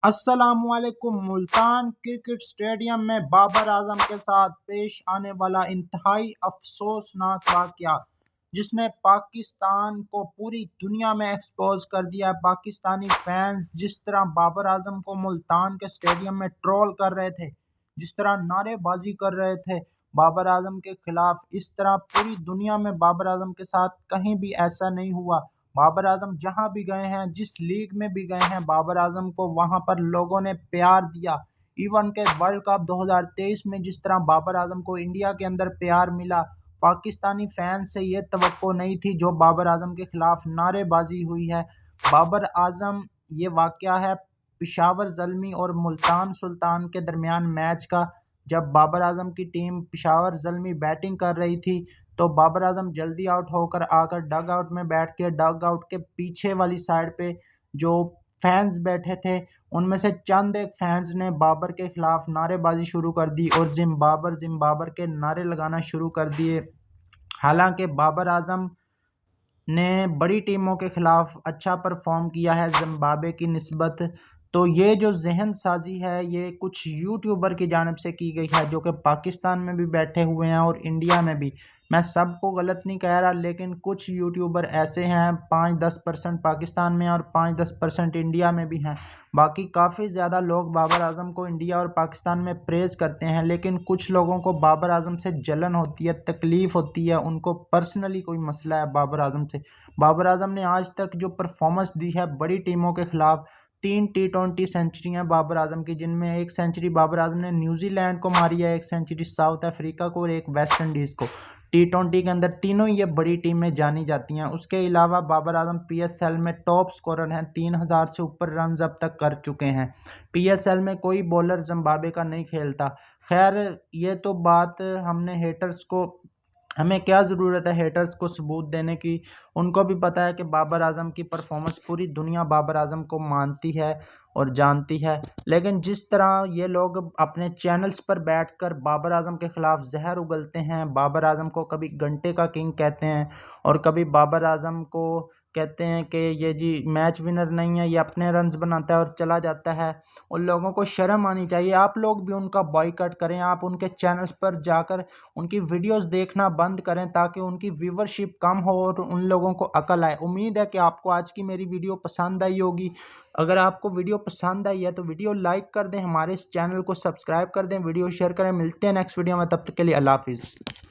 अस्सलामुअलैकुम। Multan cricket stadium में बाबर आजम के साथ पेश आने वाला इंतहाई अफसोसनाक वाकया जिसने पाकिस्तान को पूरी दुनिया में एक्सपोज कर दिया। पाकिस्तानी फैंस जिस तरह बाबर आजम को मुल्तान के स्टेडियम में ट्रोल कर रहे थे, जिस तरह नारेबाजी कर रहे थे बाबर आजम के खिलाफ, इस तरह पूरी दुनिया में बाबर आजम के साथ कहीं भी ऐसा नहीं हुआ। बाबर आजम जहां भी गए हैं, जिस लीग में भी गए हैं, बाबर आजम को वहां पर लोगों ने प्यार दिया। इवन के वर्ल्ड कप 2023 में जिस तरह बाबर आजम को इंडिया के अंदर प्यार मिला, पाकिस्तानी फैन से ये तवक्को नहीं थी जो बाबर आजम के खिलाफ नारेबाजी हुई है। बाबर आजम, ये वाकया है पिशावर ज़ल्मी और मुल्तान सुल्तान के दरमियान मैच का। जब बाबर आजम की टीम पिशावर ज़ल्मी बैटिंग कर रही थी तो बाबर आजम जल्दी आउट होकर आकर डग आउट में बैठ के डग आउट के पीछे वाली साइड पे जो फैंस बैठे थे उनमें से चंद एक फैंस ने बाबर के खिलाफ नारेबाजी शुरू कर दी और जिम्बाबर जिम्बाबर के नारे लगाना शुरू कर दिए। हालांकि बाबर आजम ने बड़ी टीमों के खिलाफ अच्छा परफॉर्म किया है जिम्बाब्वे की निस्बत। तो ये जो जहन साजी है ये कुछ यूट्यूबर की जानिब से की गई है जो कि पाकिस्तान में भी बैठे हुए हैं और इंडिया में भी। मैं सबको गलत नहीं कह रहा, लेकिन कुछ यूट्यूबर ऐसे हैं, 5-10% पाकिस्तान में और 5-10% इंडिया में भी हैं। बाकी काफ़ी ज़्यादा लोग बाबर आजम को इंडिया और पाकिस्तान में प्रेज़ करते हैं, लेकिन कुछ लोगों को बाबर आजम से जलन होती है, तकलीफ़ होती है, उनको पर्सनली कोई मसला है बाबर आजम से। बाबर आजम ने आज तक जो परफॉर्मेंस दी है बड़ी टीमों के खिलाफ, 3 T20 सेंचुरियां बाबर आजम की, जिनमें एक सेंचुरी बाबर आजम ने न्यूजीलैंड को मारी है, एक सेंचुरी साउथ अफ्रीका को और एक वेस्ट इंडीज़ को। T20 के अंदर तीनों ये बड़ी टीम में जानी जाती हैं। उसके अलावा बाबर आजम PSL में टॉप स्कोरर हैं, 3000 से ऊपर रन अब तक कर चुके हैं। PSL में कोई बॉलर जिम्बाब्वे का नहीं खेलता। खैर, ये तो बात हमने हेटर्स को, हमें क्या ज़रूरत है हेटर्स को सबूत देने की। उनको भी पता है कि बाबर आजम की परफॉर्मेंस पूरी दुनिया बाबर आजम को मानती है और जानती है। लेकिन जिस तरह ये लोग अपने चैनल्स पर बैठकर बाबर आजम के खिलाफ जहर उगलते हैं, बाबर आजम को कभी घंटे का किंग कहते हैं और कभी बाबर आजम को कहते हैं कि ये जी मैच विनर नहीं है, ये अपने रन्स बनाता है और चला जाता है, उन लोगों को शर्म आनी चाहिए। आप लोग भी उनका बॉयकॉट करें, आप उनके चैनल्स पर जाकर उनकी वीडियोस देखना बंद करें ताकि उनकी व्यूवरशिप कम हो और उन लोगों को अकल आए। उम्मीद है कि आपको आज की मेरी वीडियो पसंद आई होगी। अगर आपको वीडियो पसंद आई है तो वीडियो लाइक कर दें, हमारे इस चैनल को सब्सक्राइब कर दें, वीडियो शेयर करें। मिलते हैं नेक्स्ट वीडियो में, तब तक के लिए अल्लाह हाफिज़।